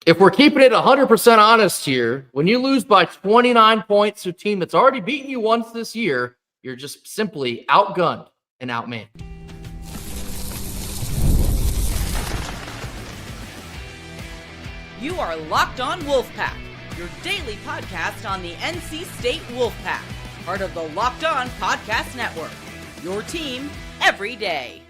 If we're keeping it 100% honest here, when you lose by 29 points to a team that's already beaten you once this year, you're just simply outgunned and outmanned. You are Locked On Wolfpack, your daily podcast on the NC State Wolfpack, part of the Locked On Podcast Network, your team every day.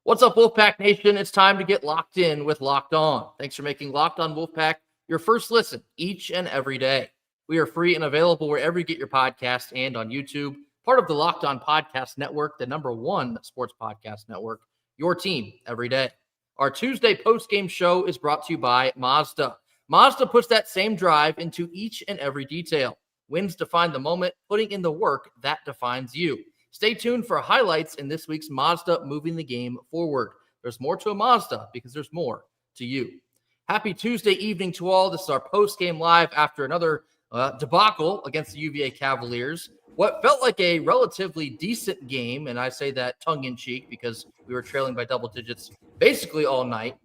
What's up, Wolfpack Nation? It's time to get locked in with Locked On. Thanks for making Locked On Wolfpack your first listen each and every day. We are free and available wherever you get your podcast and on YouTube, part of the Locked On Podcast Network, the #1 sports podcast network, your team every day. Our Tuesday post-game show is brought to you by Mazda. Mazda puts that same drive into each and every detail. Wins define the moment, putting in the work that defines you. Stay tuned for highlights in this week's Mazda moving the game forward. There's more to a Mazda because there's more to you. Happy Tuesday evening to all. This is our post-game live after another debacle against the UVA Cavaliers. What felt like a relatively decent game, and I say that tongue-in-cheek because we were trailing by double digits basically all night,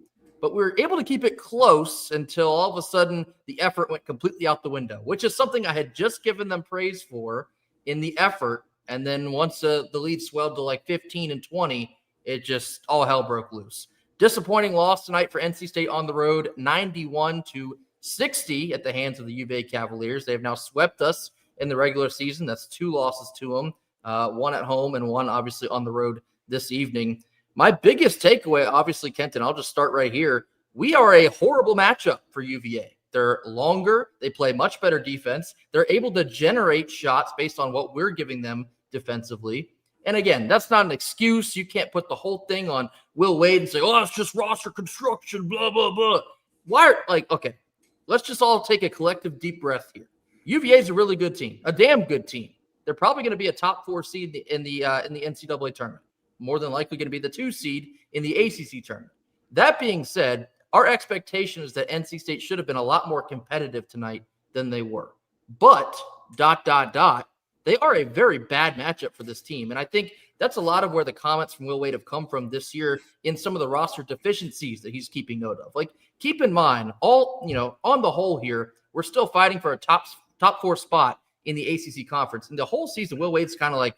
but we were able to keep it close until all of a sudden the effort went completely out the window, which is something I had just given them praise for in the effort. And then once the lead swelled to like 15 and 20, it just all hell broke loose. Disappointing loss tonight for NC State on the road, 91-60 at the hands of the UVA Cavaliers. They have now swept us in the regular season. That's 2 losses to them, one at home and one obviously on the road this evening. My biggest takeaway, obviously, Kenton, I'll just start right here. We are a horrible matchup for UVA. They're longer. They play much better defense. They're able to generate shots based on what we're giving them defensively. And again, that's not an excuse. You can't put the whole thing on Will Wade and say, oh, it's just roster construction, blah, blah, blah. Okay, let's just all take a collective deep breath here. UVA is a really good team, a damn good team. They're probably going to be a top 4 seed in the NCAA tournament. More than likely going to be the 2 seed in the ACC tournament. That being said, our expectation is that NC State should have been a lot more competitive tonight than they were. But, they are a very bad matchup for this team. And I think that's a lot of where the comments from Will Wade have come from this year in some of the roster deficiencies that he's keeping note of. Like, keep in mind, on the whole here, we're still fighting for a top 4 spot in the ACC conference. And the whole season, Will Wade's kind of like,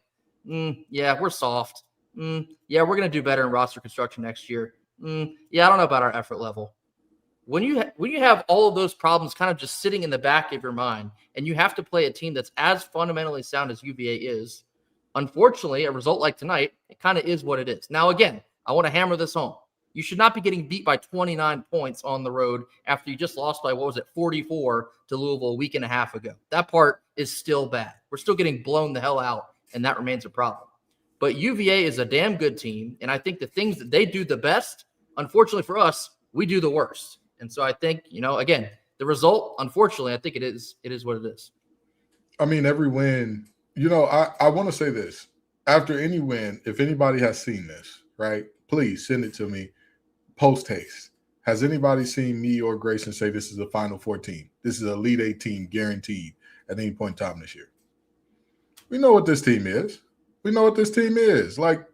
yeah, we're soft. Yeah, we're going to do better in roster construction next year. Yeah, I don't know about our effort level. When you have all of those problems kind of just sitting in the back of your mind, and you have to play a team that's as fundamentally sound as UVA is, unfortunately, a result like tonight, it kind of is what it is. Now, again, I want to hammer this home. You should not be getting beat by 29 points on the road after you just lost by, 44 to Louisville a week and a half ago. That part is still bad. We're still getting blown the hell out, and that remains a problem. But UVA is a damn good team, and I think the things that they do the best, unfortunately for us, we do the worst. And so I think, again, the result, unfortunately, I think it is what it is. I mean, every win, I want to say this. After any win, if anybody has seen this, right, please send it to me post-haste. Has anybody seen me or Grayson say this is a Final Four team? This is an Elite 8 team guaranteed at any point in time this year. We know what this team is. Like,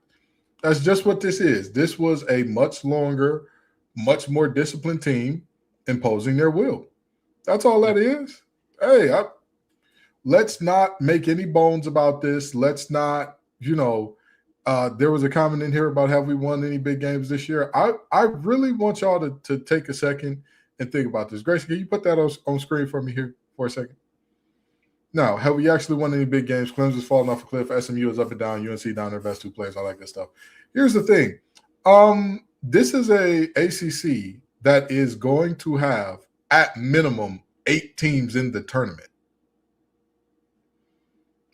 that's just what this is. This was a much longer, much more disciplined team imposing their will. That's all that is. Hey, let's not make any bones about this. Let's not, there was a comment in here about have we won any big games this year? I really want y'all to take a second and think about this. Grace, can you put that on screen for me here for a second? Now, have we actually won any big games? Clemson's falling off a cliff. SMU is up and down. UNC down their best 2 players. All that good stuff. Here's the thing. This is a ACC that is going to have, at minimum, 8 teams in the tournament.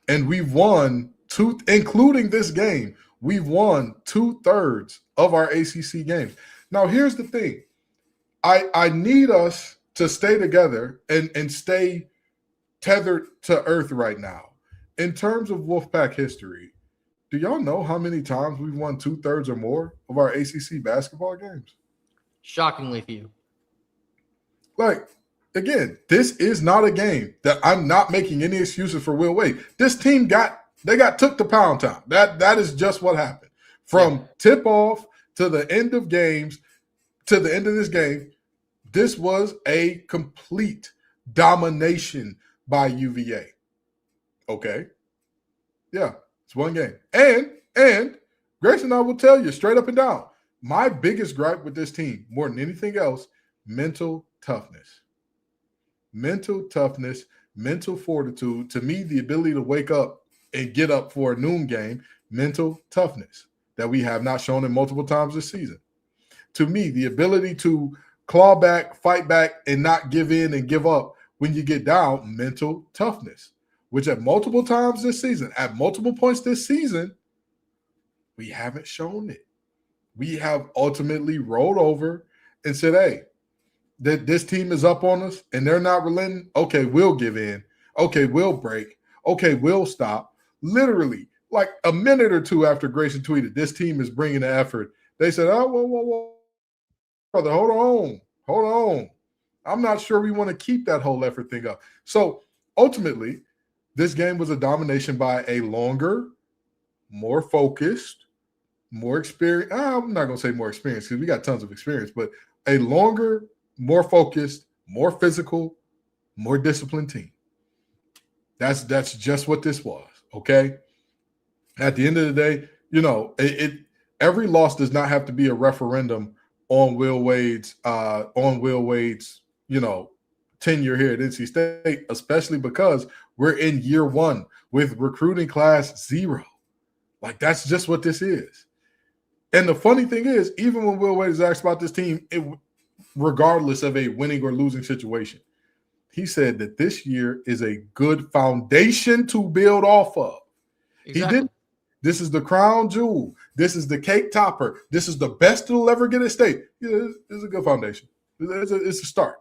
And we've won 2, including this game, we've won 2/3 of our ACC games. Now, here's the thing. I need us to stay together and stay tethered to earth right now. In terms of Wolfpack history, do y'all know how many times we've won 2/3 or more of our ACC basketball games? Shockingly few. Like, again, this is not a game that I'm not making any excuses for Will Wade. This team got took to pound town. That is just what happened. From tip off to the end of games, to the end of this game, This was a complete domination by UVA. Okay. Yeah, it's one game. And Grayson, I will tell you straight up and down, my biggest gripe with this team, more than anything else, mental toughness. Mental toughness, mental fortitude. To me, the ability to wake up and get up for a noon game, mental toughness that we have not shown in multiple times this season. To me, the ability to claw back, fight back, and not give in and give up when you get down, mental toughness, which at multiple times this season, at multiple points this season, we haven't shown it. We have ultimately rolled over and said, hey, that this team is up on us and they're not relenting. Okay, we'll give in. Okay, we'll break. Okay, we'll stop. Literally, like a minute or two after Grayson tweeted, this team is bringing the effort, they said, oh, whoa, brother, hold on. I'm not sure we want to keep that whole effort thing up. So ultimately, this game was a domination by a longer, more focused, more experienced. I'm not going to say more experienced because we got tons of experience, but a longer, more focused, more physical, more disciplined team. That's just what this was, okay? At the end of the day, you know, every loss does not have to be a referendum on Will Wade's, you know, tenure here at NC State, especially because we're in year one with recruiting class 0. Like, that's just what this is. And the funny thing is, even when Will Wade is asked about this team, regardless of a winning or losing situation, he said that this year is a good foundation to build off of. Exactly. He didn't. This is the crown jewel. This is the cake topper. This is the best it'll ever get at State. Yeah, it's a good foundation. It's a start.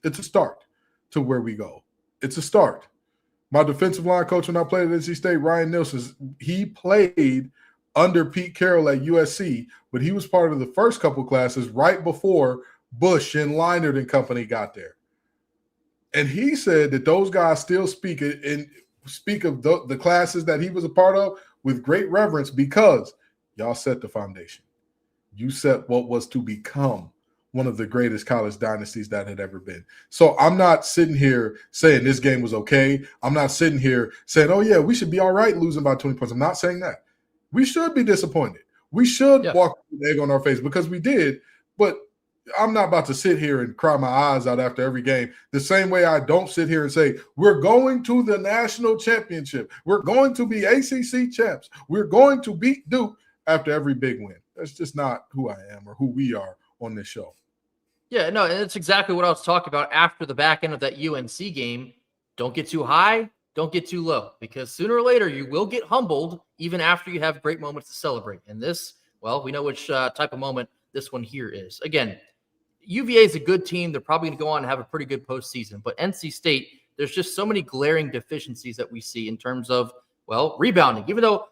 It's a start to where we go. It's a start. My defensive line coach when I played at NC State, Ryan Nielsen, he played under Pete Carroll at USC, but he was part of the first couple classes right before Bush and Leinert and company got there. And he said that those guys still speak of the classes that he was a part of with great reverence because y'all set the foundation. You set what was to become one of the greatest college dynasties that had ever been. So I'm not sitting here saying this game was okay. I'm not sitting here saying, oh, yeah, we should be all right losing by 20 points. I'm not saying that. We should be disappointed. We should walk with an egg on our face because we did. But I'm not about to sit here and cry my eyes out after every game. The same way I don't sit here and say, we're going to the national championship. We're going to be ACC champs. We're going to beat Duke after every big win. That's just not who I am or who we are on this show. Yeah, no, and it's exactly what I was talking about after the back end of that UNC game. Don't get too high. Don't get too low, because sooner or later you will get humbled even after you have great moments to celebrate. And this, well, we know which type of moment this one here is. Again, UVA is a good team. They're probably going to go on and have a pretty good postseason. But NC State, there's just so many glaring deficiencies that we see in terms of, well, rebounding. Even though,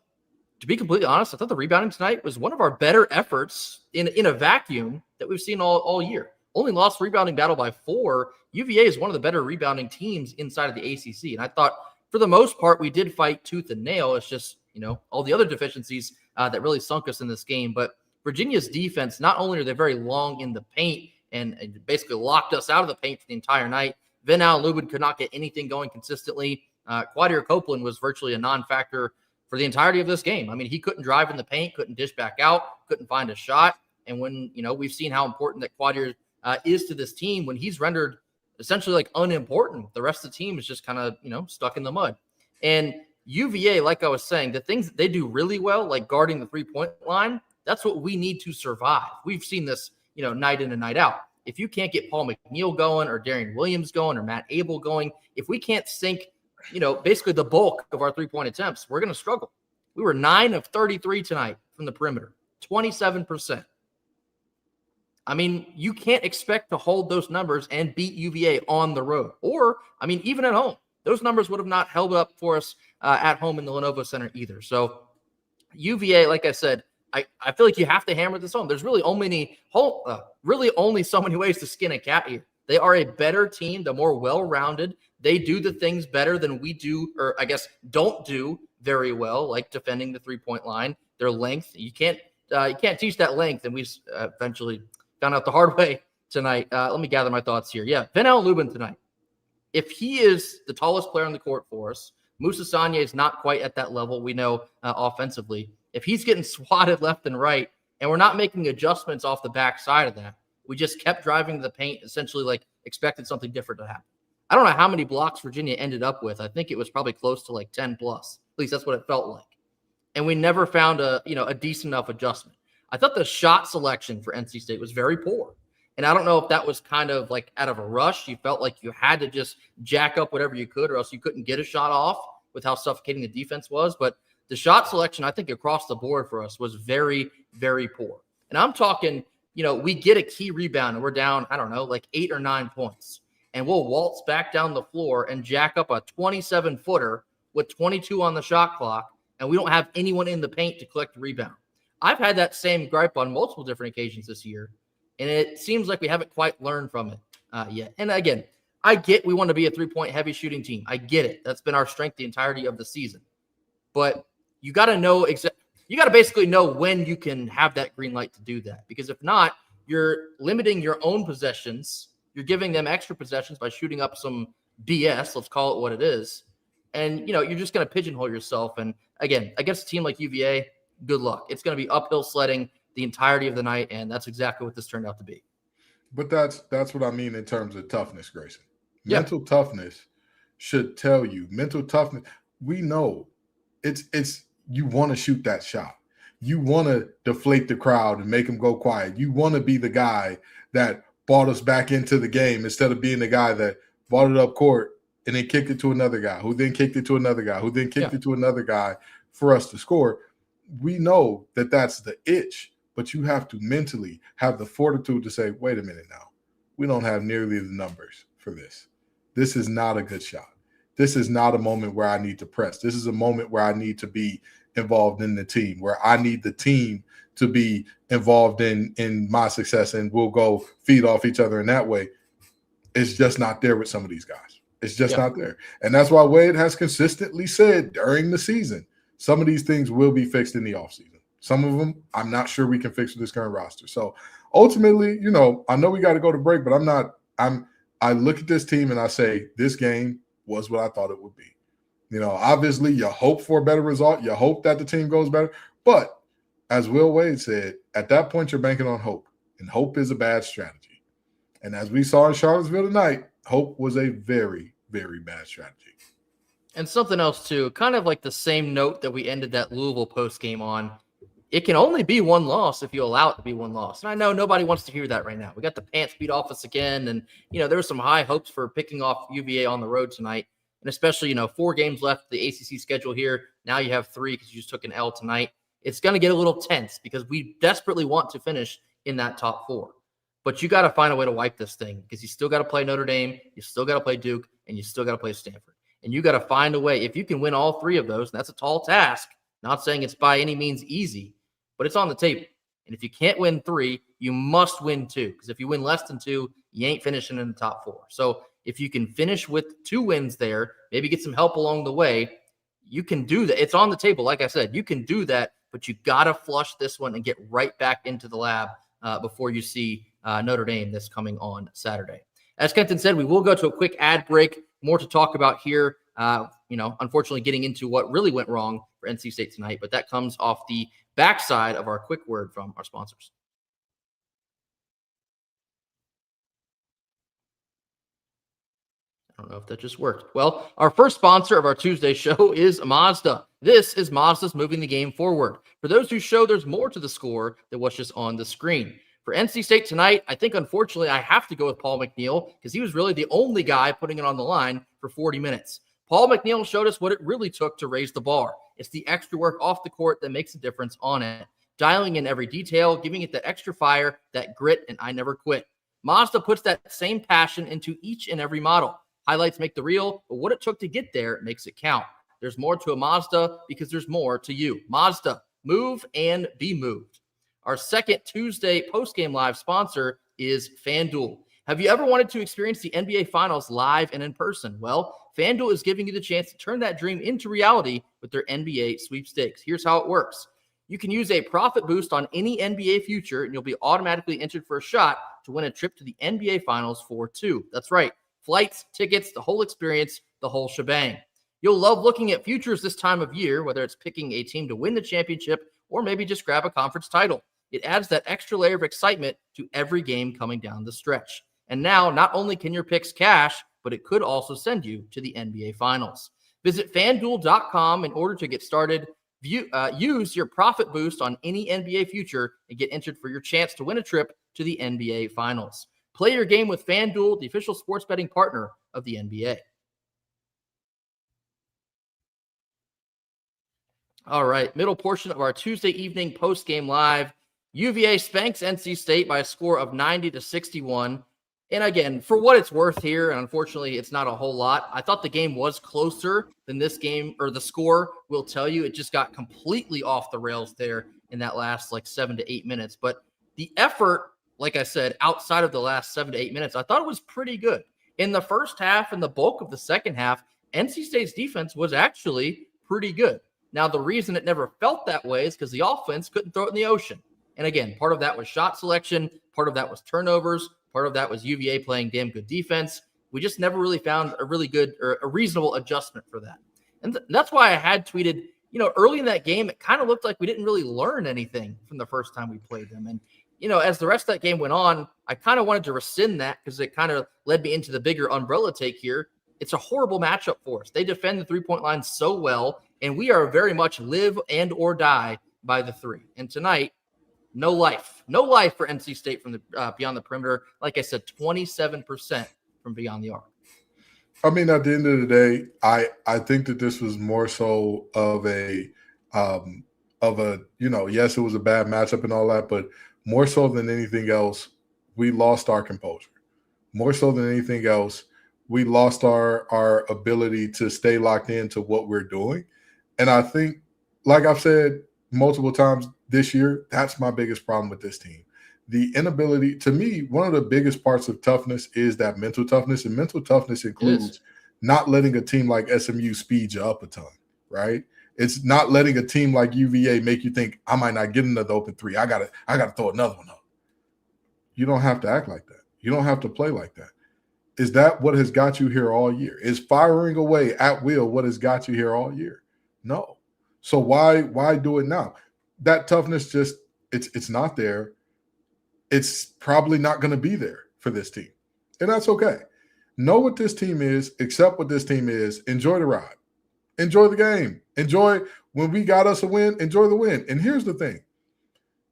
to be completely honest, I thought the rebounding tonight was one of our better efforts in a vacuum that we've seen all year. Only lost rebounding battle by 4. UVA is one of the better rebounding teams inside of the ACC. And I thought, for the most part, we did fight tooth and nail. It's just, you know, all the other deficiencies that really sunk us in this game. But Virginia's defense, not only are they very long in the paint, and basically locked us out of the paint for the entire night. Venal Lubin could not get anything going consistently. Quadir Copeland was virtually a non-factor for the entirety of this game. I mean, he couldn't drive in the paint, couldn't dish back out, couldn't find a shot. And when, you know, we've seen how important that Quadir is to this team, when he's rendered essentially like unimportant, the rest of the team is just kind of, you know, stuck in the mud. And UVA, like I was saying, the things that they do really well, like guarding the three-point line, that's what we need to survive. We've seen this, you know, night in and night out. If you can't get Paul McNeil going or Darian Williams going or Matt Abel going, if we can't sink, you know, basically the bulk of our three-point attempts, we're going to struggle. We were 9 of 33 tonight from the perimeter, 27%. I mean, you can't expect to hold those numbers and beat UVA on the road. Or, I mean, even at home, those numbers would have not held up for us at home in the Lenovo Center either. So UVA, like I said, I feel like you have to hammer this home. There's really only so many ways to skin a cat here. They are a better team. They're more well-rounded. They do the things better than we do, or I guess don't do very well, like defending the three-point line. Their length, you can't teach that length, and we eventually found out the hard way tonight. Let me gather my thoughts here. Yeah, Venel Lubin tonight. If he is the tallest player on the court for us, Moussa Sanye is not quite at that level, we know, offensively. If he's getting swatted left and right, and we're not making adjustments off the backside of that, we just kept driving to the paint, essentially like expected something different to happen. I don't know how many blocks Virginia ended up with. I think it was probably close to like 10 plus. At least that's what it felt like. And we never found a decent enough adjustment. I thought the shot selection for NC State was very poor. And I don't know if that was kind of like out of a rush. You felt like you had to just jack up whatever you could or else you couldn't get a shot off with how suffocating the defense was. But the shot selection, I think, across the board for us was very, very poor. And I'm talking, we get a key rebound and we're down, I don't know, like 8 or 9 points. And we'll waltz back down the floor and jack up a 27-footer with 22 on the shot clock, and we don't have anyone in the paint to collect the rebound. I've had that same gripe on multiple different occasions this year, and it seems like we haven't quite learned from it yet. And again, I get we want to be a three-point heavy shooting team. I get it. That's been our strength the entirety of the season. But you got to know you got to basically know when you can have that green light to do that, because if not, you're limiting your own possessions. You're giving them extra possessions by shooting up some BS, let's call it what it is. And, you're just going to pigeonhole yourself. And again, against a team like UVA, good luck. It's going to be uphill sledding the entirety of the night, and that's exactly what this turned out to be. But that's what I mean in terms of toughness, Grayson. Yeah. Mental toughness should tell you. Mental toughness, we know it's you want to shoot that shot. You want to deflate the crowd and make them go quiet. You want to be the guy that brought us back into the game instead of being the guy that brought it up court and then kicked it to another guy, who then kicked it to another guy, who then kicked it to another guy for us to score. We know that that's the itch, but you have to mentally have the fortitude to say, wait a minute now, we don't have nearly the numbers for this. This is not a good shot. This is not a moment where I need to press. This is a moment where I need to be involved in the team, where I need the team to be involved in my success, and we'll go feed off each other in that way. It's just not there with some of these guys. It's just not there. And that's why Wade has consistently said during the season, some of these things will be fixed in the offseason. Some of them, I'm not sure we can fix with this current roster. So ultimately, I know we got to go to break, but I look at this team and I say, this game was what I thought it would be. Obviously you hope for a better result. You hope that the team goes better. But as Will Wade said, at that point, you're banking on hope, and hope is a bad strategy. And as we saw in Charlottesville tonight, hope was a very, very bad strategy. And something else, too, kind of like the same note that we ended that Louisville post game on. It can only be one loss if you allow it to be one loss. And I know nobody wants to hear that right now. We got the pants beat off us again. And, there were some high hopes for picking off UVA on the road tonight. And especially, 4 games left the ACC schedule here. Now you have 3 because you just took an L tonight. It's going to get a little tense because we desperately want to finish in that top 4. But you got to find a way to wipe this thing because you still got to play Notre Dame, you still got to play Duke, and you still got to play Stanford. And you got to find a way. If you can win all 3 of those, and that's a tall task, not saying it's by any means easy, but it's on the table. And if you can't win 3, you must win 2. Because if you win less than 2, you ain't finishing in the top 4. So if you can finish with 2 wins there, maybe get some help along the way, you can do that. It's on the table. Like I said, you can do that, but you got to flush this one and get right back into the lab before you see Notre Dame this coming on Saturday. As Kenton said, we will go to a quick ad break. More to talk about here. Unfortunately, getting into what really went wrong for NC State tonight, but that comes off the backside of our quick word from our sponsors. I don't know if that just worked. Well, our first sponsor of our Tuesday show is Mazda. This is Mazda's moving the game forward. For those who show there's more to the score than what's just on the screen. For NC State tonight, I think, unfortunately, I have to go with Paul McNeil because he was really the only guy putting it on the line for 40 minutes. Paul McNeil showed us what it really took to raise the bar. It's the extra work off the court that makes a difference on it. Dialing in every detail, giving it that extra fire, that grit, and I never quit. Mazda puts that same passion into each and every model. Highlights make the reel, but what it took to get there makes it count. There's more to a Mazda because there's more to you. Mazda, move and be moved. Our second Tuesday postgame live sponsor is FanDuel. Have you ever wanted to experience the NBA Finals live and in person? Well, FanDuel is giving you the chance to turn that dream into reality with their NBA sweepstakes. Here's how it works. You can use a profit boost on any NBA future, and you'll be automatically entered for a shot to win a trip to the NBA Finals for two. That's right. Flights, tickets, the whole experience, the whole shebang. You'll love looking at futures this time of year, whether it's picking a team to win the championship or maybe just grab a conference title. It adds that extra layer of excitement to every game coming down the stretch. And now, not only can your picks cash, but it could also send you to the NBA Finals. Visit FanDuel.com in order to get started. Use your profit boost on any NBA future and get entered for your chance to win a trip to the NBA Finals. Play your game with FanDuel, the official sports betting partner of the NBA. All right, middle portion of our Tuesday evening post-game live. UVA spanks NC State by a score of 90-61. And again, for what it's worth here, and unfortunately it's not a whole lot, I thought the game was closer than this game, or the score will tell you. It just got completely off the rails there in that last 7 to 8 minutes. But the effort, like I said, outside of the last 7 to 8 minutes, I thought it was pretty good. In the first half and the bulk of the second half, NC State's defense was actually pretty good. Now, the reason it never felt that way is because the offense couldn't throw it in the ocean. And again, part of that was shot selection, part of that was turnovers, part of that was UVA playing damn good defense. We just never really found a really good or a reasonable adjustment for that. And that's why I had tweeted, early in that game, it kind of looked like we didn't really learn anything from the first time we played them. And, as the rest of that game went on, I kind of wanted to rescind that because it kind of led me into the bigger umbrella take here. It's a horrible matchup for us. They defend the three-point line so well, and we are very much live and or die by the three. And tonight, no life for NC State from the beyond the perimeter. Like I said, 27% from beyond the arc. I mean, at the end of the day, I think that this was more so of a yes, it was a bad matchup and all that, but more so than anything else, we lost our composure. More so than anything else, we lost our ability to stay locked into what we're doing. And I think, like I've said multiple times this year, that's my biggest problem with this team. The inability, to me, one of the biggest parts of toughness is that mental toughness, and mental toughness includes not letting a team like SMU speed you up a ton, right? It's not letting a team like UVA make you think, I might not get another open three. I gotta throw another one up. You don't have to act like that. You don't have to play like that. Is that what has got you here all year? Is firing away at will what has got you here all year? No. So why do it now? That toughness just it's not there. It's probably not going to be there for this team. And that's okay. Know what this team is, accept what this team is, enjoy the ride. Enjoy the game. Enjoy when we got us a win, enjoy the win. And here's the thing.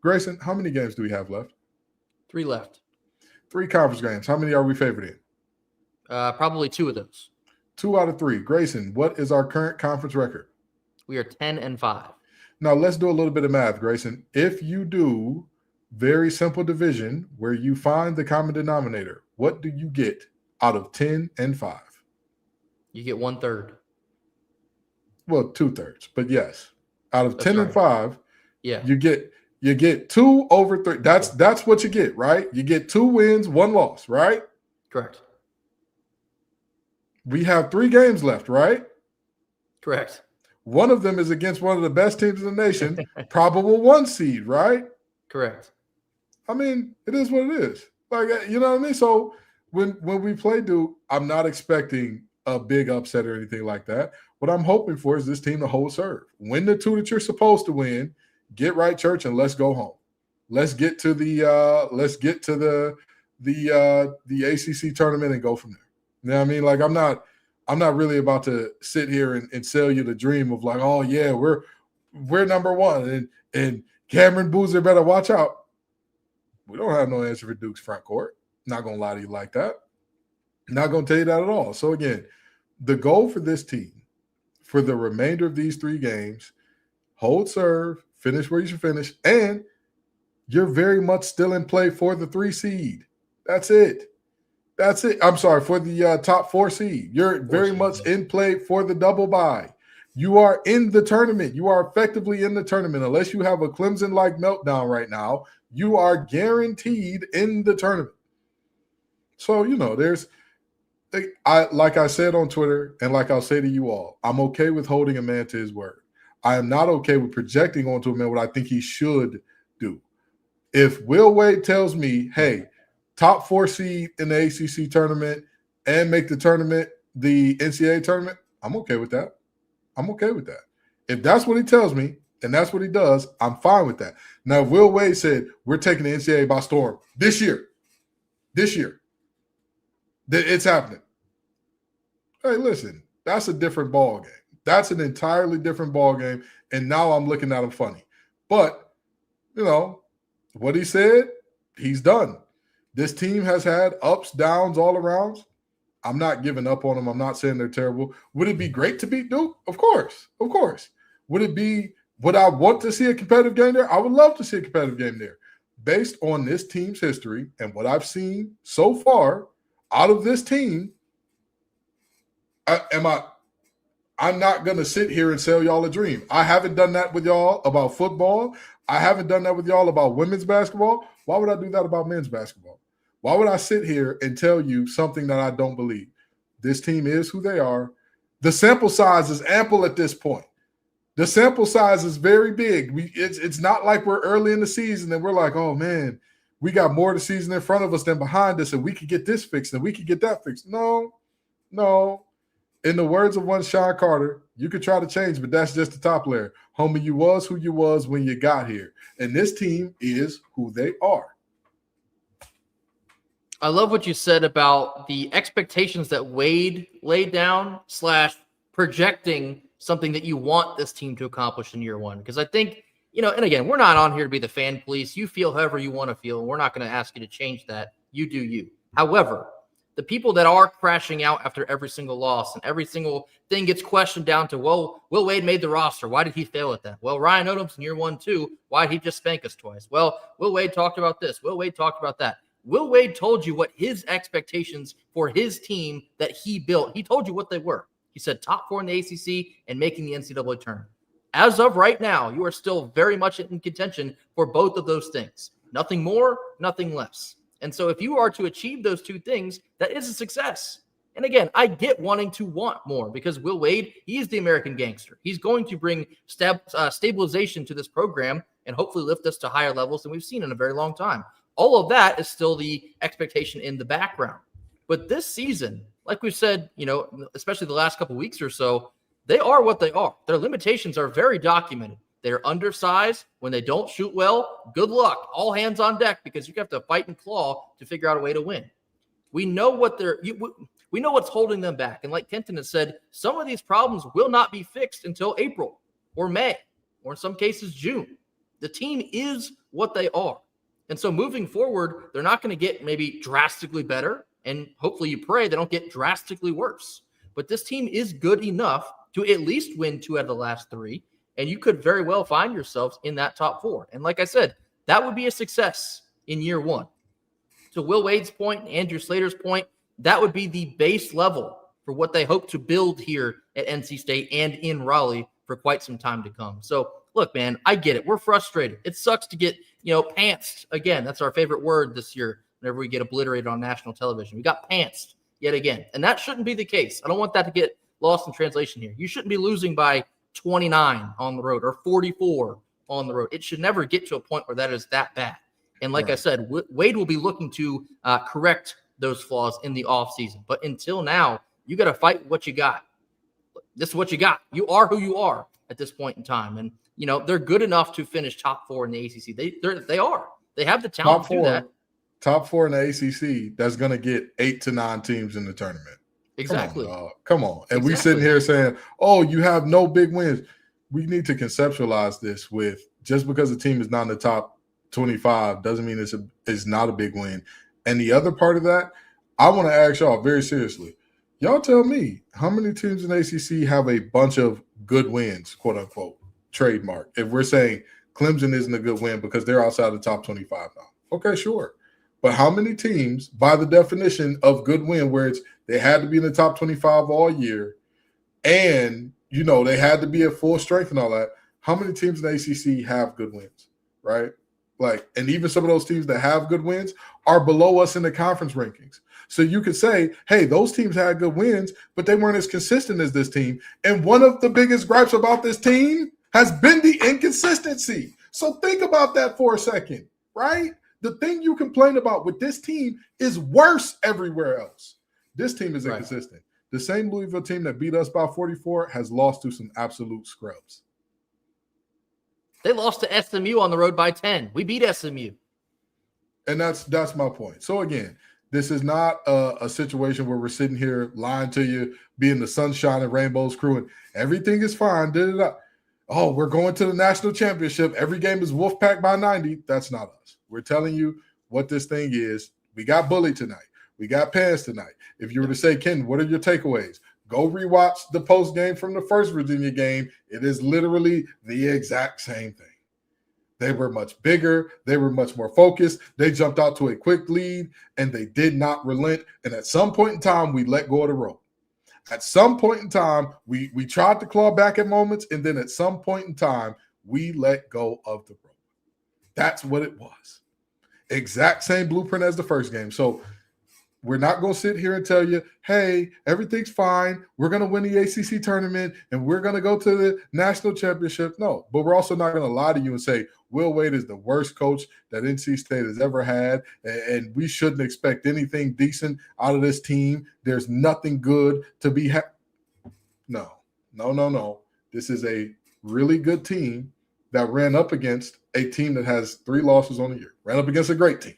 Grayson, how many games do we have left? 3 left. 3 conference games. How many are we favored in? Probably 2 of those. 2 out of 3. Grayson, what is our current conference record? We are 10-5. Now, let's do a little bit of math, Grayson. If you do very simple division where you find the common denominator, what do you get out of 10-5? You get 1/3. Well, 2/3, but yes. Out of 10-5, yeah, you get 2 over 3. That's what you get, right? You get 2 wins, 1 loss, right? Correct. We have 3 games left, right? Correct. One of them is against one of the best teams in the nation, probable 1 seed, right? Correct. I mean, it is what it is. Like, you know what I mean? So when we play Duke, I'm not expecting a big upset or anything like that. What I'm hoping for is this team to hold serve. Win the 2 that you're supposed to win, get right church, and let's go home. Let's get to the ACC tournament and go from there. You know what I mean? Like, I'm not really about to sit here and sell you the dream of like, oh yeah, we're number 1 and Cameron Boozer better watch out. We don't have no answer for Duke's front court. Not gonna lie to you like that. Not gonna tell you that at all. So again, the goal for this team for the remainder of these 3 games, hold serve, finish where you should finish, and you're very much still in play for the 3 seed. That's it. That's it. I'm sorry, for the top 4 seed. You're very much in play for the double bye. You are in the tournament. You are effectively in the tournament. Unless you have a Clemson-like meltdown right now, you are guaranteed in the tournament. So, there's like I said on Twitter, and like I'll say to you all, I'm okay with holding a man to his word. I am not okay with projecting onto a man what I think he should do. If Will Wade tells me, hey, top 4 seed in the ACC tournament and make the tournament, the NCAA tournament, I'm okay with that. I'm okay with that. If that's what he tells me and that's what he does, I'm fine with that. Now, Will Wade said, we're taking the NCAA by storm this year. It's happening. Hey, listen, that's a different ball game. That's an entirely different ball game, and now I'm looking at him funny. But, what he said, he's done. This team has had ups, downs all around. I'm not giving up on them. I'm not saying they're terrible. Would it be great to beat Duke? Of course. Would I want to see a competitive game there? I would love to see a competitive game there. Based on this team's history and what I've seen so far out of this team, I'm not going to sit here and sell y'all a dream. I haven't done that with y'all about football. I haven't done that with y'all about women's basketball. Why would I do that about men's basketball? Why would I sit here and tell you something that I don't believe? This team is who they are. The sample size is ample at this point. The sample size is very big. It's not like we're early in the season and we're like, oh, man, we got more of the season in front of us than behind us, and we could get this fixed and we could get that fixed. No. In the words of one Sean Carter, you could try to change, but that's just the top layer. Homie, you was who you was when you got here. And this team is who they are. I love what you said about the expectations that Wade laid down / projecting something that you want this team to accomplish in year one. Because I think, and again, we're not on here to be the fan police. You feel however you want to feel, and we're not going to ask you to change that. You do you. However, the people that are crashing out after every single loss and every single thing gets questioned down to, well, Will Wade made the roster. Why did he fail at that? Well, Ryan Odom's in year 1, too. Why did he just spank us twice? Well, Will Wade talked about this. Will Wade talked about that. Will Wade told you what his expectations for his team that he built. He told you what they were. He said top 4 in the ACC and making the NCAA tournament. As of right now, you are still very much in contention for both of those things. Nothing more, nothing less. And so if you are to achieve those two things, that is a success. And again, I get wanting to want more because Will Wade, he is the American gangster. He's going to bring stabilization to this program and hopefully lift us to higher levels than we've seen in a very long time. All of that is still the expectation in the background. But this season, like we've said, especially the last couple of weeks or so, they are what they are. Their limitations are very documented. They're undersized. When they don't shoot well, good luck. All hands on deck because you have to fight and claw to figure out a way to win. We know we know what's holding them back. And like Kenton has said, some of these problems will not be fixed until April or May or in some cases June. The team is what they are. And so moving forward, they're not going to get maybe drastically better. And hopefully you pray they don't get drastically worse. But this team is good enough to at least win 2 out of the last 3. And you could very well find yourselves in that top 4. And like I said, that would be a success in year 1. To Will Wade's point and Andrew Slater's point, that would be the base level for what they hope to build here at NC State and in Raleigh for quite some time to come. So, look, man, I get it. We're frustrated. It sucks to get, pantsed. Again, that's our favorite word this year whenever we get obliterated on national television. We got pantsed yet again. And that shouldn't be the case. I don't want that to get lost in translation here. You shouldn't be losing by 29 on the road or 44 on the road. It should never get to a point where that is that bad. And like I said, Wade will be looking to correct those flaws in the offseason. But until now, you got to fight what you got. This is what you got. You are who you are at this point in time. And, they're good enough to finish top 4 in the ACC. They are. They have the talent to do that. Top 4 in the ACC, that's going to get 8 to 9 teams in the tournament. Exactly. Come on. And we sitting here saying, oh, you have no big wins. We need to conceptualize this with just because a team is not in the top 25 doesn't mean it's not a big win. And the other part of that, I want to ask y'all very seriously. Y'all tell me, how many teams in the ACC have a bunch of good wins, quote unquote, trademark? If we're saying Clemson isn't a good win because they're outside the top 25 now. Okay, sure. But how many teams, by the definition of good win, where it's they had to be in the top 25 all year and, they had to be at full strength and all that, how many teams in the ACC have good wins, right? And even some of those teams that have good wins are below us in the conference rankings. So you could say, hey, those teams had good wins, but they weren't as consistent as this team. And one of the biggest gripes about this team has been the inconsistency. So think about that for a second, right? The thing you complain about with this team is worse everywhere else. This team is inconsistent. The same Louisville team that beat us by 44 has lost to some absolute scrubs. They lost to SMU on the road by 10. We beat SMU. And that's my point. So again, this is not a situation where we're sitting here lying to you, being the sunshine and rainbows crew, and everything is fine. Da-da-da. Oh, we're going to the national championship. Every game is Wolfpack by 90. That's not us. We're telling you what this thing is. We got bullied tonight. We got pants tonight. If you were to say, Ken, what are your takeaways? Go rewatch the post game from the first Virginia game. It is literally the exact same thing. They were much bigger. They were much more focused. They jumped out to a quick lead, and they did not relent. And at some point in time, we let go of the rope. At some point in time, we tried to claw back at moments, and then at some point in time, we let go of the rope. That's what it was. Exact same blueprint as the first game. So we're not going to sit here and tell you, hey, everything's fine. We're going to win the ACC tournament, and we're going to go to the national championship. No, but we're also not going to lie to you and say, Will Wade is the worst coach that NC State has ever had, and we shouldn't expect anything decent out of this team. There's nothing good to be No. This is a really good team that ran up against a team that has 3 losses on the year. Ran up against a great team.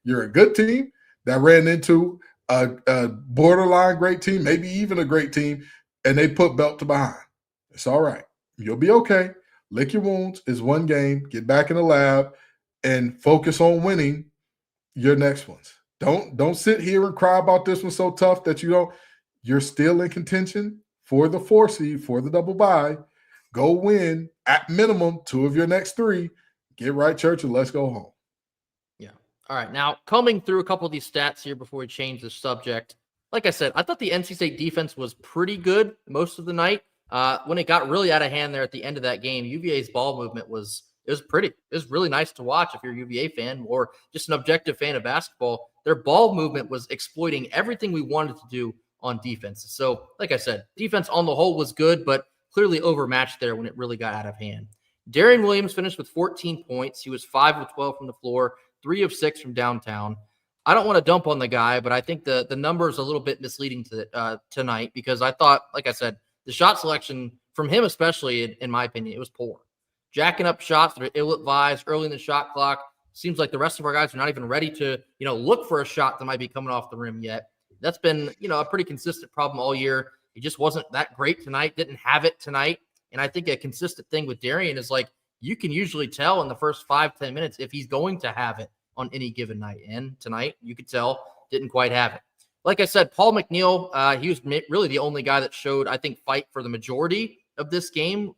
You're a good team that ran into a borderline great team, maybe even a great team, and they put belt to behind. It's all right. You'll be okay. Lick your wounds. It's one game. Get back in the lab and focus on winning your next ones. Don't sit here and cry about this one so tough that you're still in contention for the 4 seed, for the double bye. Go win at minimum 2 of your next 3. Get right, church, and let's go home. Yeah. All right. Now, coming through a couple of these stats here before we change the subject. Like I said, I thought the NC State defense was pretty good most of the night. When it got really out of hand there at the end of that game, UVA's ball movement was pretty. It was really nice to watch if you're a UVA fan or just an objective fan of basketball. Their ball movement was exploiting everything we wanted to do on defense. So, like I said, defense on the whole was good, but clearly overmatched there when it really got out of hand. Darian Williams finished with 14 points. He was 5 of 12 from the floor, 3 of 6 from downtown. I don't want to dump on the guy, but I think the number is a little bit misleading tonight because I thought, like I said, the shot selection from him, especially in my opinion, it was poor. Jacking up shots that are ill-advised early in the shot clock. Seems like the rest of our guys are not even ready to, look for a shot that might be coming off the rim yet. That's been, a pretty consistent problem all year. He just wasn't that great tonight, didn't have it tonight. And I think a consistent thing with Darian is like you can usually tell in the first 5-10 minutes if he's going to have it on any given night. And tonight, you could tell, didn't quite have it. Like I said, Paul McNeil, he was really the only guy that showed, I think, fight for the majority of this game,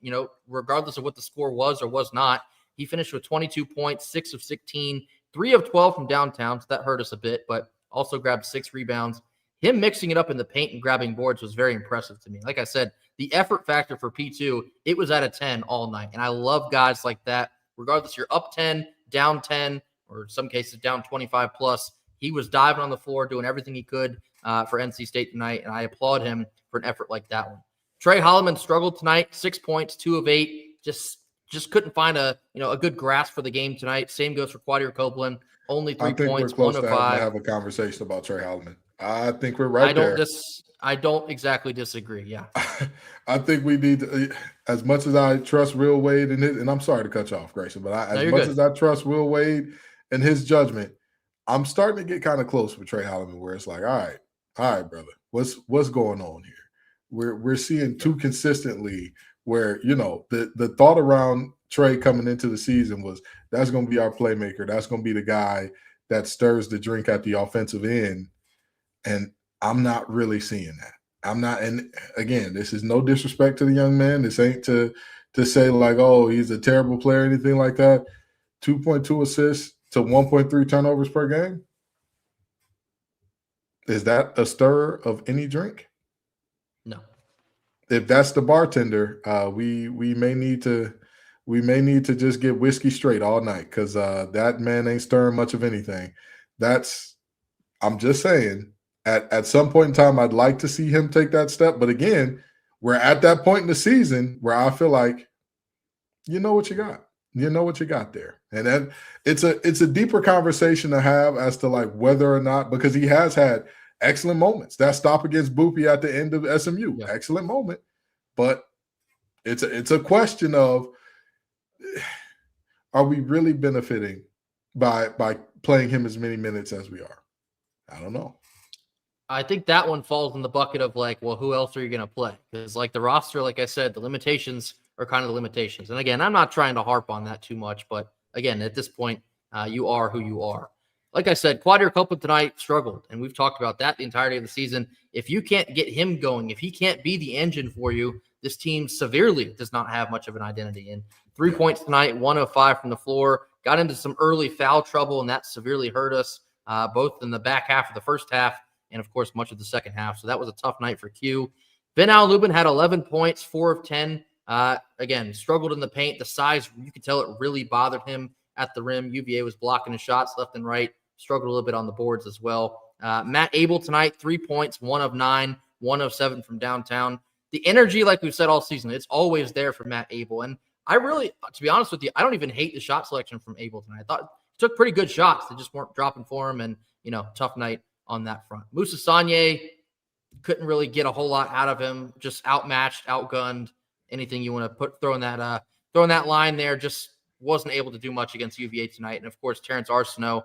regardless of what the score was or was not. He finished with 22 points, 6 of 16, 3 of 12 from downtown, so that hurt us a bit, but also grabbed 6 rebounds. Him mixing it up in the paint and grabbing boards was very impressive to me. Like I said, the effort factor for P2, it was at a 10 all night, and I love guys like that. Regardless, you're up 10, down 10, or in some cases down 25 plus. He was diving on the floor, doing everything he could for NC State tonight, and I applaud him for an effort like that one. Trey Holloman struggled tonight, 6 points, 2 of 8. Just couldn't find a good grasp for the game tonight. Same goes for Quadir Copeland, only 3 points, 1 of 5. Have a conversation about Trey Holloman. I think we're right there. I don't exactly disagree. Yeah, I think we need to, as much as I trust Will Wade and I'm sorry to cut you off, Grayson, but as I trust Will Wade and his judgment, I'm starting to get kind of close with Trey Holloman, where it's like, all right, brother, what's going on here? We're seeing too consistently where the thought around Trey coming into the season was that's going to be our playmaker, that's going to be the guy that stirs the drink at the offensive end, and I'm not really seeing that. I'm not, and again, this is no disrespect to the young man. This ain't to say like, oh, he's a terrible player, anything like that. 2.2 assists to 1.3 turnovers per game. Is that a stir of any drink? No. If that's the bartender, we may need to just get whiskey straight all night because that man ain't stirring much of anything. I'm just saying. At some point in time, I'd like to see him take that step. But again, we're at that point in the season where I feel like, you know what you got. You know what you got there. And then it's a deeper conversation to have as to like whether or not, because he has had excellent moments. That stop against Boopy at the end of SMU, excellent moment. But it's a question of, are we really benefiting by playing him as many minutes as we are? I don't know. I think that one falls in the bucket of like, well, who else are you going to play? Because like the roster, like I said, the limitations are kind of the limitations. And again, I'm not trying to harp on that too much, but again, at this point, you are who you are. Like I said, Quadir Copeland tonight struggled, and we've talked about that the entirety of the season. If you can't get him going, if he can't be the engine for you, this team severely does not have much of an identity. And 3 points tonight, 1 of 5 from the floor, got into some early foul trouble, and that severely hurt us, both in the back half of the first half and, of course, much of the second half. So that was a tough night for Q. Ben Al-Lubin had 11 points, 4 of 10. Again, struggled in the paint. The size, you could tell it really bothered him at the rim. UVA was blocking his shots left and right. Struggled a little bit on the boards as well. Matt Abel tonight, 3 points, 1 of 9, 1 of 7 from downtown. The energy, like we've said all season, it's always there for Matt Abel. And I really, to be honest with you, I don't even hate the shot selection from Abel tonight. I thought he took pretty good shots. They just weren't dropping for him. And, tough night on that front. Moussa Sanye, couldn't really get a whole lot out of him. Just outmatched, outgunned. Anything you want to throw in that line there, just wasn't able to do much against UVA tonight. And, of course, Terrence Arsenault,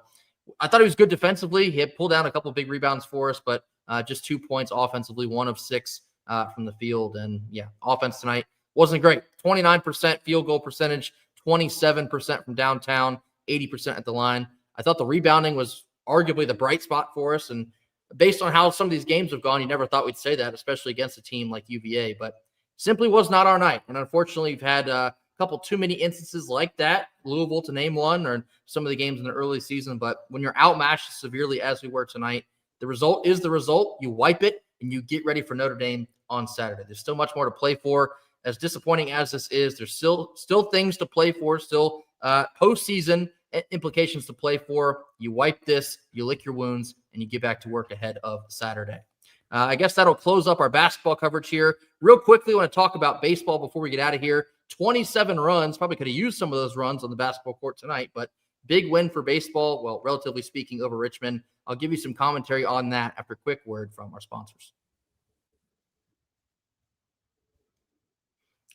I thought he was good defensively. He had pulled down a couple of big rebounds for us, but just 2 points offensively, 1 of 6 from the field. And, offense tonight wasn't great. 29% field goal percentage, 27% from downtown, 80% at the line. I thought the rebounding was arguably the bright spot for us. And based on how some of these games have gone, you never thought we'd say that, especially against a team like UVA. But simply was not our night. And unfortunately, we've had a couple too many instances like that, Louisville to name one, or some of the games in the early season. But when you're outmatched severely as we were tonight, the result is the result. You wipe it, and you get ready for Notre Dame on Saturday. There's still much more to play for. As disappointing as this is, there's still things to play for, still postseason implications to play for. You wipe this, you lick your wounds, and you get back to work ahead of Saturday. I guess that'll close up our basketball coverage here. Real quickly, I want to talk about baseball before we get out of here. 27 runs. Probably could have used some of those runs on the basketball court tonight, but big win for baseball. Well, relatively speaking, over Richmond. I'll give you some commentary on that after a quick word from our sponsors.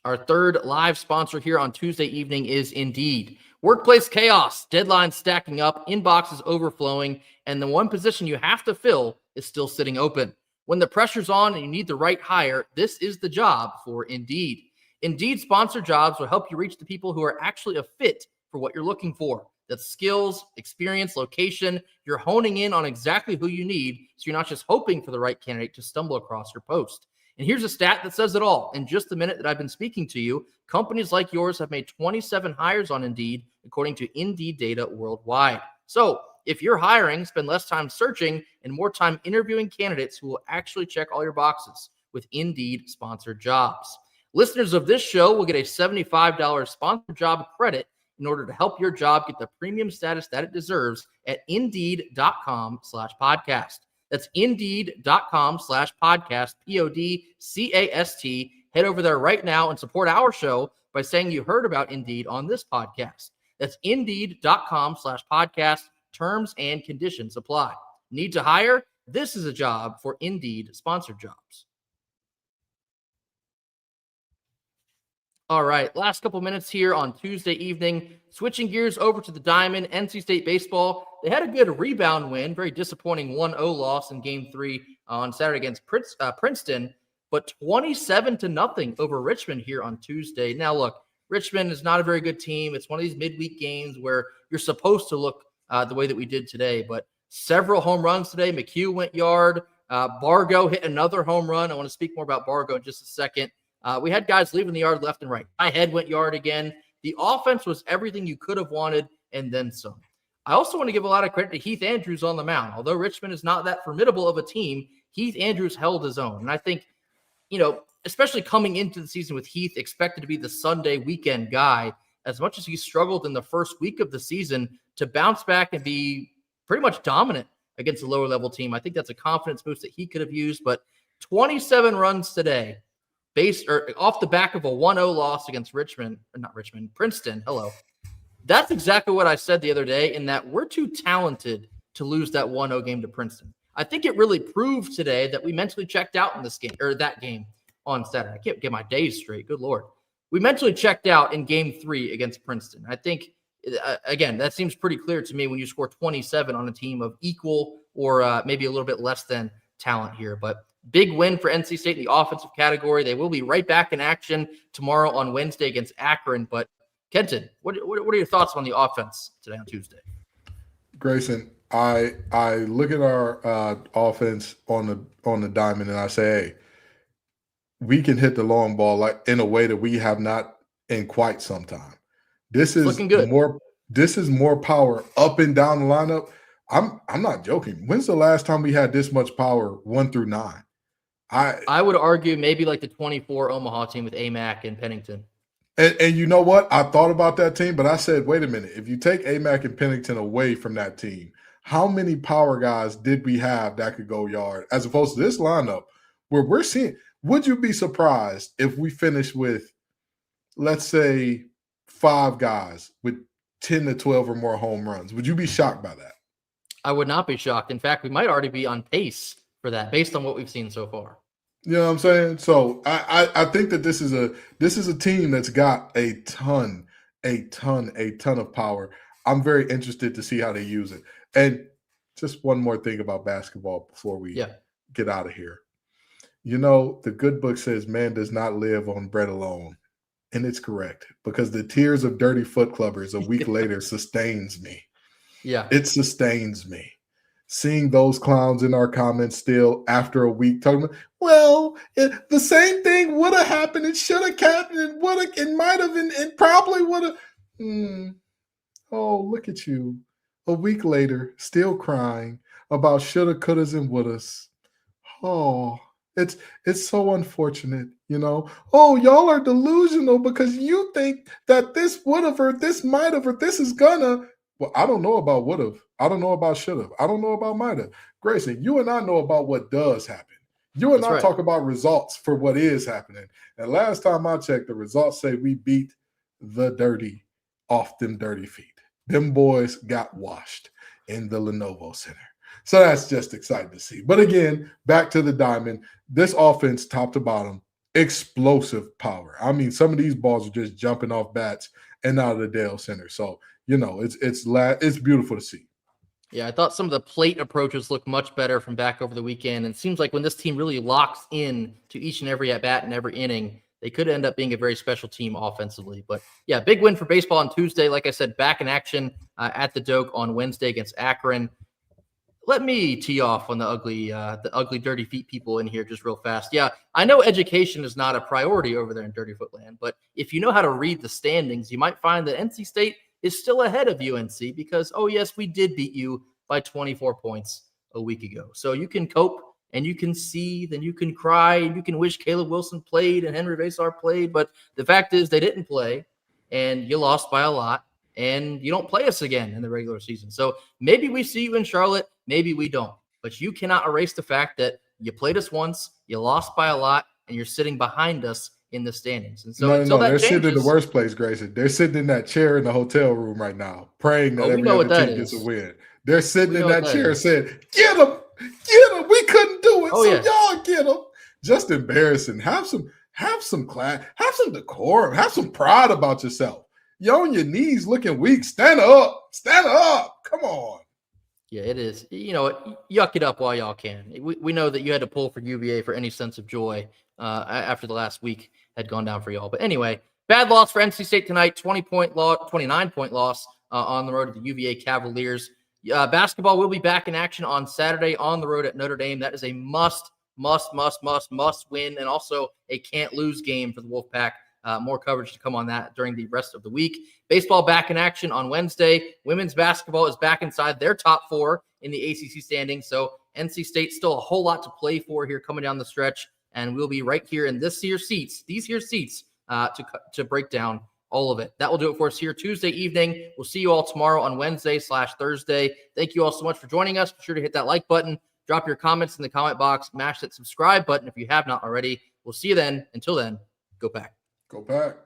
Our third live sponsor here on Tuesday evening is Indeed. Workplace chaos, deadlines stacking up, inboxes overflowing, and the one position you have to fill is still sitting open. When the pressure's on and you need the right hire, this is the job for Indeed. Indeed sponsored jobs will help you reach the people who are actually a fit for what you're looking for. That's skills, experience, location. You're honing in on exactly who you need, so you're not just hoping for the right candidate to stumble across your post. And here's a stat that says it all. In just the minute that I've been speaking to you, companies like yours have made 27 hires on Indeed, according to Indeed data worldwide. So if you're hiring, spend less time searching and more time interviewing candidates who will actually check all your boxes with Indeed sponsored jobs. Listeners of this show will get a $75 sponsored job credit in order to help your job get the premium status that it deserves at Indeed.com/podcast. That's Indeed.com/podcast, PODCAST. Head over there right now and support our show by saying you heard about Indeed on this podcast. That's Indeed.com/podcast. Terms and conditions apply. Need to hire? This is a job for Indeed sponsored jobs. All right, last couple minutes here on Tuesday evening. Switching gears over to the Diamond, NC State baseball. They had a good rebound win, very disappointing 1-0 loss in Game 3 on Saturday against Princeton, but 27-0 over Richmond here on Tuesday. Now, look, Richmond is not a very good team. It's one of these midweek games where you're supposed to look the way that we did today, but several home runs today. McHugh went yard. Bargo hit another home run. I want to speak more about Bargo in just a second. We had guys leaving the yard left and right. My head went yard again. The offense was everything you could have wanted and then some. I also want to give a lot of credit to Heath Andrews on the mound. Although Richmond is not that formidable of a team, Heath Andrews held his own. And I think, especially coming into the season with Heath expected to be the Sunday weekend guy, as much as he struggled in the first week of the season, to bounce back and be pretty much dominant against a lower level team, I think that's a confidence boost that he could have used. But 27 runs today, off the back of a 1-0 loss against Princeton. Hello. That's exactly what I said the other day, in that we're too talented to lose that 1-0 game to Princeton. I think it really proved today that we mentally checked out in this game, or that game on Saturday. I can't get my days straight. Good Lord. We mentally checked out in game 3 against Princeton. I think, again, that seems pretty clear to me when you score 27 on a team of equal or maybe a little bit less than talent here. But big win for NC State in the offensive category. They will be right back in action tomorrow on Wednesday against Akron. But Kenton, what are your thoughts on the offense today on Tuesday? Grayson, I look at our offense on the diamond and I say, hey, we can hit the long ball like in a way that we have not in quite some time. This is looking good. This is more power up and down the lineup. I'm not joking. When's the last time we had this much power 1 through 9? I would argue maybe like the 24 Omaha team with AMAC and Pennington. And you know what? I thought about that team, but I said, wait a minute. If you take AMAC and Pennington away from that team, how many power guys did we have that could go yard? As opposed to this lineup where we're seeing, would you be surprised if we finish with, let's say, 5 guys with 10 to 12 or more home runs? Would you be shocked by that? I would not be shocked. In fact, we might already be on pace for that based on what we've seen so far. You know what I'm saying? So I think that this is a team that's got a ton of power. I'm very interested to see how they use it. And just one more thing about basketball before we get out of here. You know, the good book says man does not live on bread alone. And it's correct, because the tears of dirty foot clubbers a week later sustains me. Yeah. It sustains me. Seeing those clowns in our comments still after a week talking about, well, the same thing would have happened. It should have happened. It would have. It might have. It probably would have. Oh, look at you. A week later, still crying about shoulda, couldas, and wouldas. Oh, it's so unfortunate, you know. Oh, y'all are delusional because you think that this would have or this might have or this is gonna. Well, I don't know about would have. I don't know about should have. I don't know about might have. Grayson, you and I know about what does happen. You and I talk about results for what is happening. And last time I checked, the results say we beat the dirty off them dirty feet. Them boys got washed in the Lenovo Center. So that's just exciting to see. But again, back to the diamond. This offense, top to bottom, explosive power. I mean, some of these balls are just jumping off bats and out of the Dale Center. So, you know, it's beautiful to see. Yeah, I thought some of the plate approaches looked much better from back over the weekend. And it seems like when this team really locks in to each and every at-bat and every inning, they could end up being a very special team offensively. But, yeah, big win for baseball on Tuesday. Like I said, back in action at the Doak on Wednesday against Akron. Let me tee off on the ugly, dirty feet people in here just real fast. Yeah, I know education is not a priority over there in Dirty Footland, but if you know how to read the standings, you might find that NC State is still ahead of UNC because, oh, yes, we did beat you by 24 points a week ago. So you can cope and you can seethe and you can cry and you can wish Caleb Wilson played and Henry Vasar played, but the fact is they didn't play and you lost by a lot and you don't play us again in the regular season. So maybe we see you in Charlotte, maybe we don't, but you cannot erase the fact that you played us once, you lost by a lot, and you're sitting behind us in the standings. And so they're sitting in the worst place, Grayson. They're sitting in that chair in the hotel room right now, praying that every other team gets a win. They're sitting in that chair saying, get them, we couldn't do it, y'all get them. Just embarrassing. Have some class, have some decorum, have some pride about yourself. You're on your knees looking weak. Stand up. Come on. Yeah, it is. You know, yuck it up while y'all can. We know that you had to pull for UVA for any sense of joy after the last week had gone down for y'all. But anyway, bad loss for NC State tonight, 29-point loss on the road to the UVA Cavaliers. Basketball will be back in action on Saturday on the road at Notre Dame. That is a must win and also a can't-lose game for the Wolfpack. More coverage to come on that during the rest of the week. Baseball back in action on Wednesday. Women's basketball is back inside their top 4 in the ACC standings. So NC State still a whole lot to play for here coming down the stretch. And we'll be right here in these here seats to break down all of it. That will do it for us here Tuesday evening. We'll see you all tomorrow on Wednesday/Thursday. Thank you all so much for joining us. Be sure to hit that like button. Drop your comments in the comment box. Mash that subscribe button if you have not already. We'll see you then. Until then, go Pack. Go Pack.